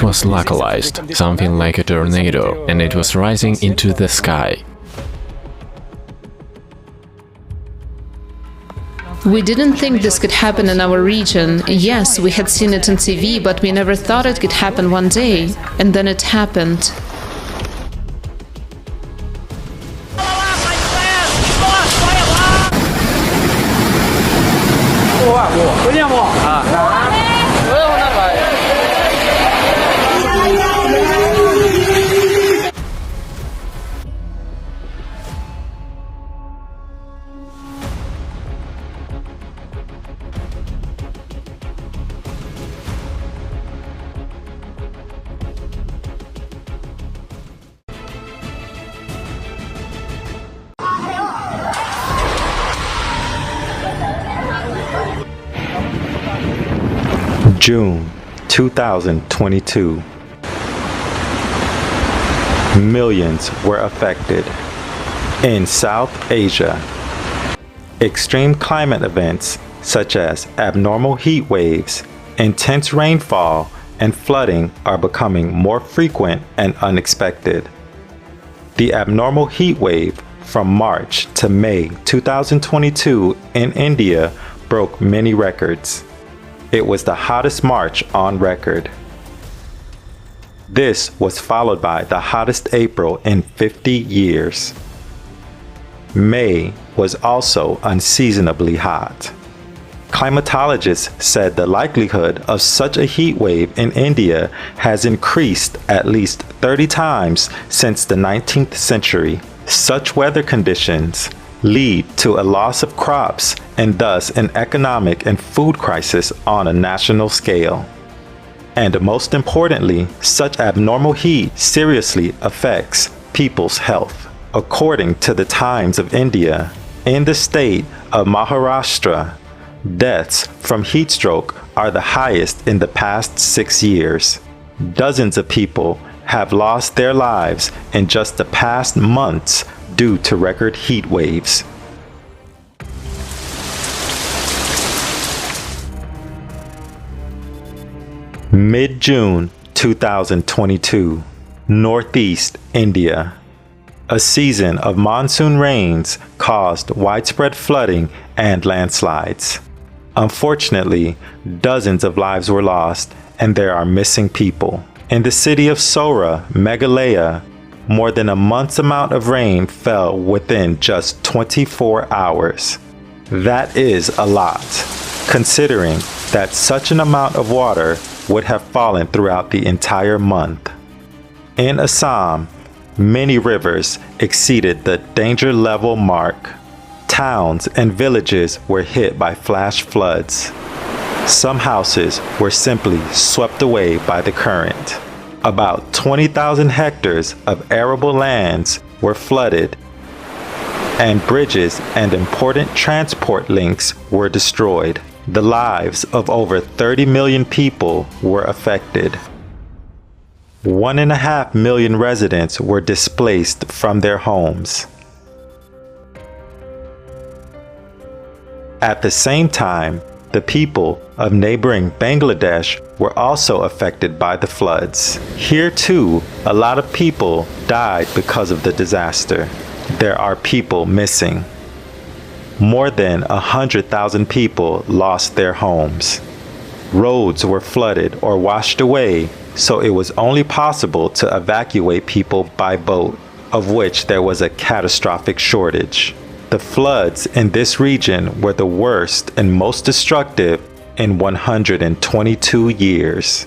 was localized, something like a tornado, and it was rising into the sky. We didn't think this could happen in our region. Yes, we had seen it on TV, but we never thought it could happen one day. And then it happened. June 2022. Millions were affected. In South Asia, extreme climate events such as abnormal heat waves, intense rainfall, and flooding are becoming more frequent and unexpected. The abnormal heat wave from March to May 2022 in India broke many records. It was the hottest March on record. This was followed by the hottest April in 50 years. May was also unseasonably hot. Climatologists said the likelihood of such a heat wave in India has increased at least 30 times since the 19th century. Such weather conditions lead to a loss of crops and thus an economic and food crisis on a national scale. And most importantly, such abnormal heat seriously affects people's health. According to the Times of India, in the state of Maharashtra, deaths from heat stroke are the highest in the past 6 years. Dozens of people have lost their lives in just the past months due to record heat waves. Mid-June 2022, Northeast India. A season of monsoon rains caused widespread flooding and landslides. Unfortunately, dozens of lives were lost and there are missing people. In the city of Sora, Meghalaya, more than a month's amount of rain fell within just 24 hours. That is a lot, considering that such an amount of water would have fallen throughout the entire month. In Assam, many rivers exceeded the danger level mark. Towns and villages were hit by flash floods. Some houses were simply swept away by the current. About 20,000 hectares of arable lands were flooded, and bridges and important transport links were destroyed. The lives of over 30 million people were affected. 1.5 million residents were displaced from their homes. At the same time, the people of neighboring Bangladesh were also affected by the floods. Here too, a lot of people died because of the disaster. There are people missing. More than 100,000 people lost their homes. Roads were flooded or washed away, so it was only possible to evacuate people by boat, of which there was a catastrophic shortage. The floods in this region were the worst and most destructive in 122 years.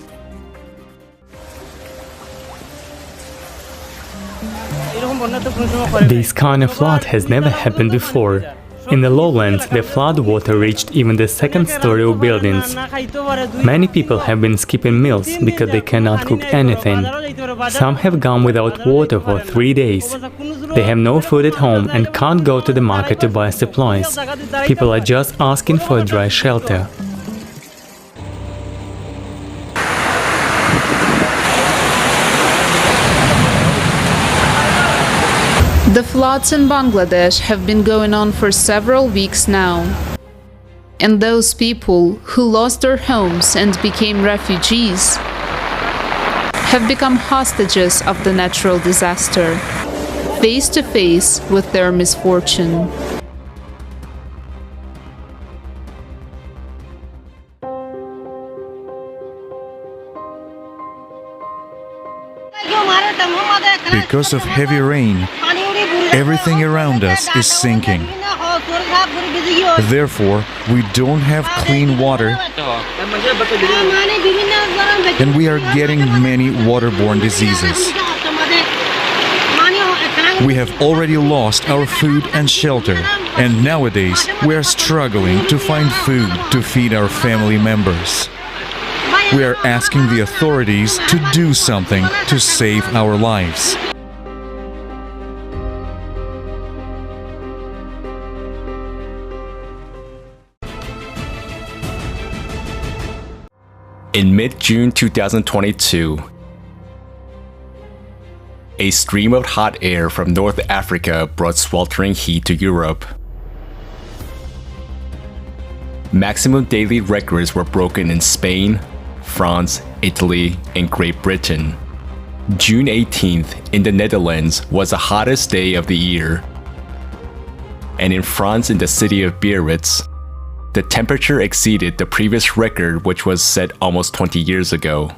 This kind of flood has never happened before. In the lowlands, the flood water reached even the second story of buildings. Many people have been skipping meals because they cannot cook anything. Some have gone without water for 3 days. They have no food at home and can't go to the market to buy supplies. People are just asking for a dry shelter. The floods in Bangladesh have been going on for several weeks now. And those people who lost their homes and became refugees have become hostages of the natural disaster, face to face with their misfortune. Because of heavy rain, everything around us is sinking. Therefore, we don't have clean water, and we are getting many waterborne diseases. We have already lost our food and shelter, and nowadays we are struggling to find food to feed our family members. We are asking the authorities to do something to save our lives. In mid-June 2022, a stream of hot air from North Africa brought sweltering heat to Europe. Maximum daily records were broken in Spain, France, Italy, and Great Britain. June 18th in the Netherlands was the hottest day of the year. And in France, in the city of Biarritz, the temperature exceeded the previous record, which was set almost 20 years ago.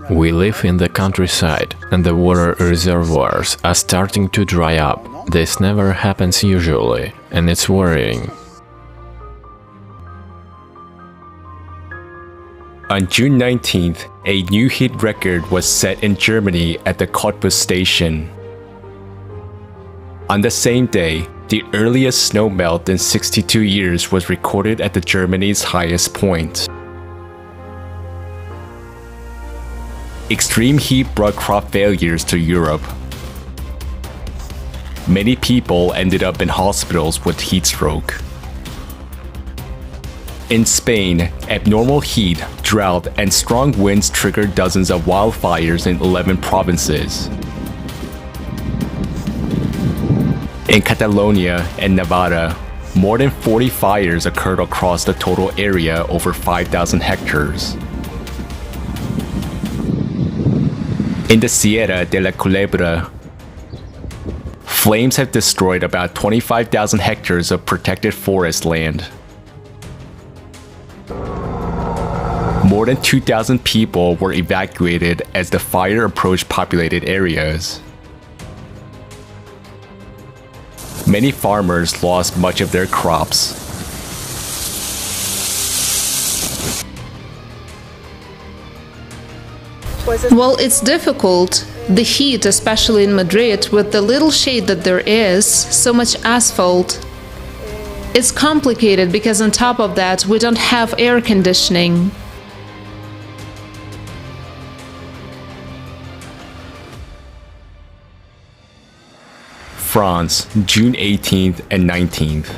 We live in the countryside, and the water reservoirs are starting to dry up. This never happens usually, and it's worrying. On June 19th, a new heat record was set in Germany at the Cottbus station. On the same day, the earliest snow melt in 62 years was recorded at the Germany's highest point. Extreme heat brought crop failures to Europe. Many people ended up in hospitals with heat stroke. In Spain, abnormal heat, drought, and strong winds triggered dozens of wildfires in 11 provinces. In Catalonia and Nevada, more than 40 fires occurred across the total area over 5,000 hectares. In the Sierra de la Culebra, flames have destroyed about 25,000 hectares of protected forest land. More than 2,000 people were evacuated as the fire approached populated areas. Many farmers lost much of their crops. Well, it's difficult. The heat, especially in Madrid, with the little shade that there is, so much asphalt. It's complicated because on top of that, we don't have air conditioning. France, June 18th and 19th.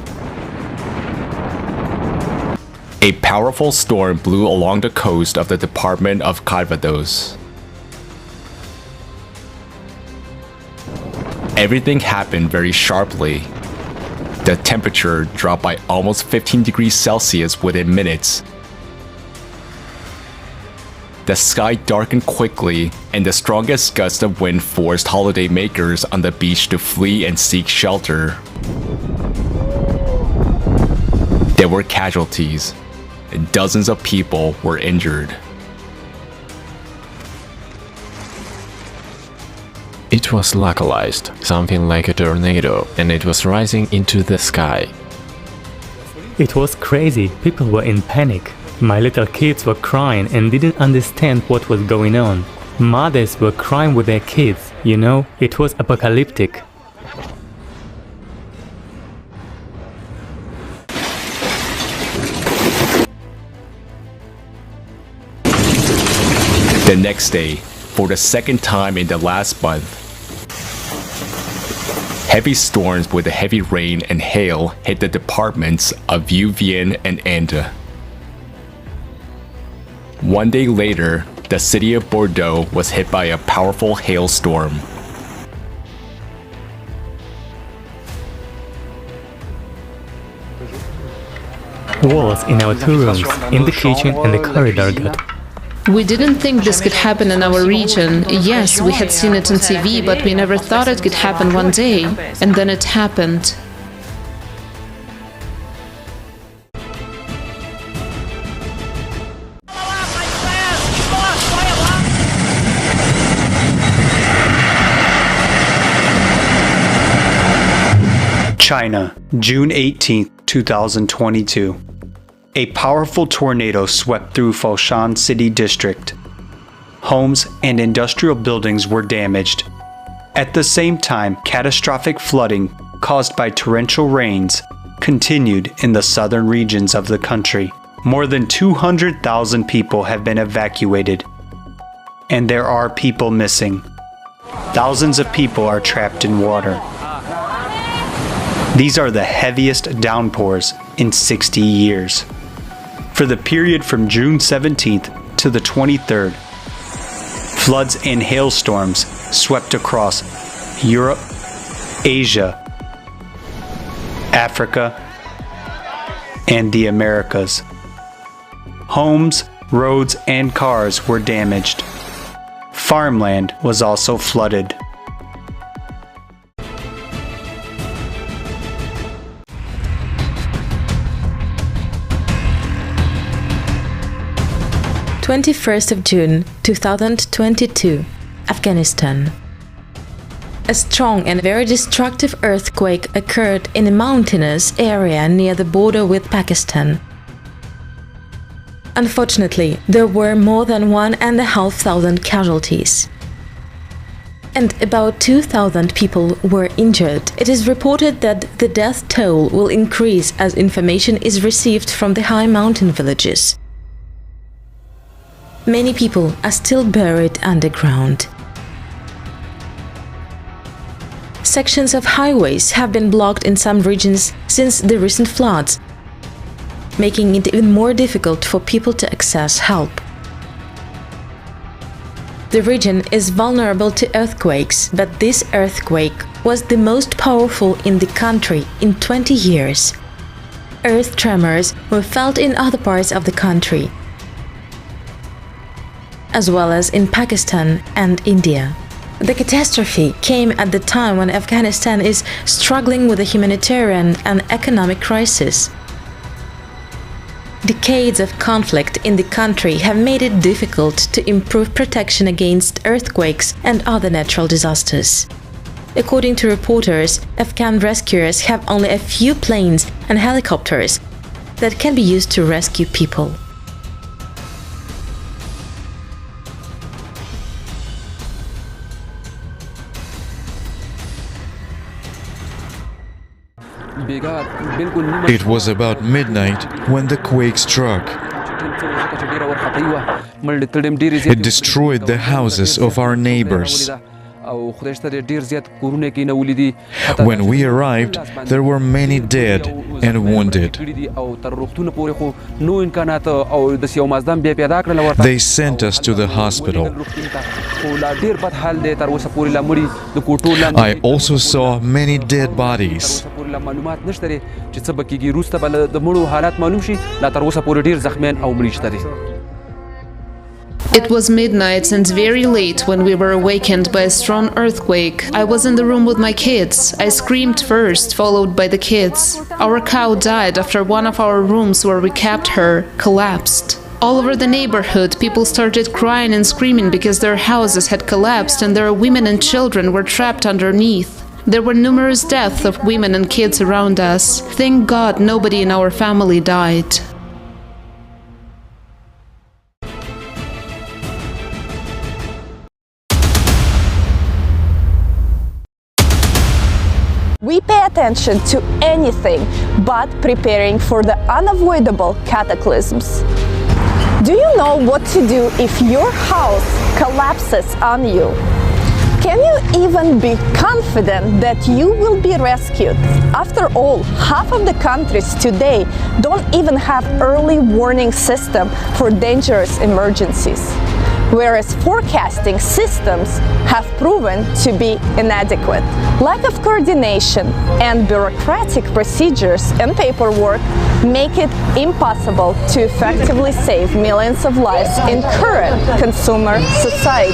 A powerful storm blew along the coast of the department of Calvados. Everything happened very sharply. The temperature dropped by almost 15 degrees Celsius within minutes. The sky darkened quickly, and the strongest gusts of wind forced holidaymakers on the beach to flee and seek shelter. There were casualties, and dozens of people were injured. It was localized, something like a tornado, and it was rising into the sky. It was crazy. People were in panic. My little kids were crying and didn't understand what was going on. Mothers were crying with their kids, you know, it was apocalyptic. The next day, for the second time in the last month, heavy storms with heavy rain and hail hit the departments of Vienne and Inde. One day later, the city of Bordeaux was hit by a powerful hailstorm. Walls in our two rooms, in the kitchen and the corridor got We didn't think this could happen in our region. Yes, we had seen it on TV, but we never thought it could happen one day. And then it happened. China, June 18, 2022. A powerful tornado swept through Foshan City District. Homes and industrial buildings were damaged. At the same time, catastrophic flooding caused by torrential rains continued in the southern regions of the country. More than 200,000 people have been evacuated, and there are people missing. Thousands of people are trapped in water. These are the heaviest downpours in 60 years. For the period from June 17th to the 23rd, floods and hailstorms swept across Europe, Asia, Africa, and the Americas. Homes, roads, and cars were damaged. Farmland was also flooded. June 21, 2022, Afghanistan. A strong and very destructive earthquake occurred in a mountainous area near the border with Pakistan. Unfortunately, there were more than 1,500 casualties, and about 2,000 people were injured. It is reported that the death toll will increase as information is received from the high mountain villages. Many people are still buried underground. Sections of highways have been blocked in some regions since the recent floods, making it even more difficult for people to access help. The region is vulnerable to earthquakes, but this earthquake was the most powerful in the country in 20 years. Earth tremors were felt in other parts of the country, as well as in Pakistan and India. The catastrophe came at the time when Afghanistan is struggling with a humanitarian and economic crisis. Decades of conflict in the country have made it difficult to improve protection against earthquakes and other natural disasters. According to reporters, Afghan rescuers have only a few planes and helicopters that can be used to rescue people. It was about midnight when the quake struck. It destroyed the houses of our neighbors. When we arrived, there were many dead and wounded. They sent us to the hospital. I also saw many dead bodies. It was midnight and very late when we were awakened by a strong earthquake. I was in the room with my kids. I screamed first, followed by the kids. Our cow died after one of our rooms where we kept her collapsed. All over the neighborhood, people started crying and screaming because their houses had collapsed and their women and children were trapped underneath. There were numerous deaths of women and kids around us. Thank God nobody in our family died. We pay attention to anything but preparing for the unavoidable cataclysms. Do you know what to do if your house collapses on you? Can you even be confident that you will be rescued? After all, half of the countries today don't even have early warning system for dangerous emergencies. whereas forecasting systems have proven to be inadequate. Lack of coordination and bureaucratic procedures and paperwork make it impossible to effectively save millions of lives in current consumer society.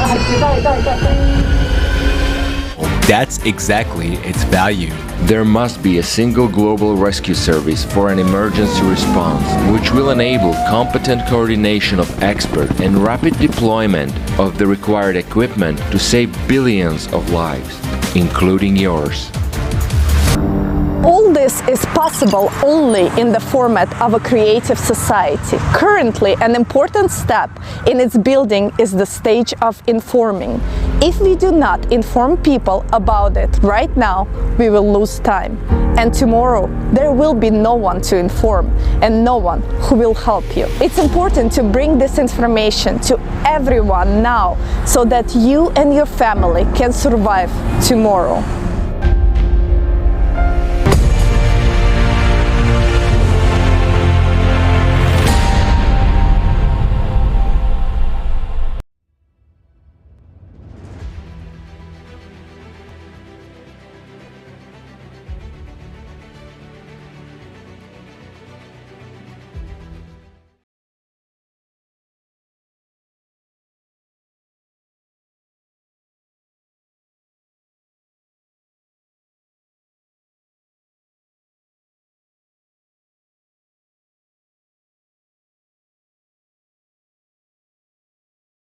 That's exactly its value. There must be a single global rescue service for an emergency response, which will enable competent coordination of experts and rapid deployment of the required equipment to save billions of lives, including yours. All this is possible only in the format of a creative society. Currently, an important step in its building is the stage of informing. If we do not inform people about it right now, we will lose time. And tomorrow, there will be no one to inform and no one who will help you. It's important to bring this information to everyone now so that you and your family can survive tomorrow.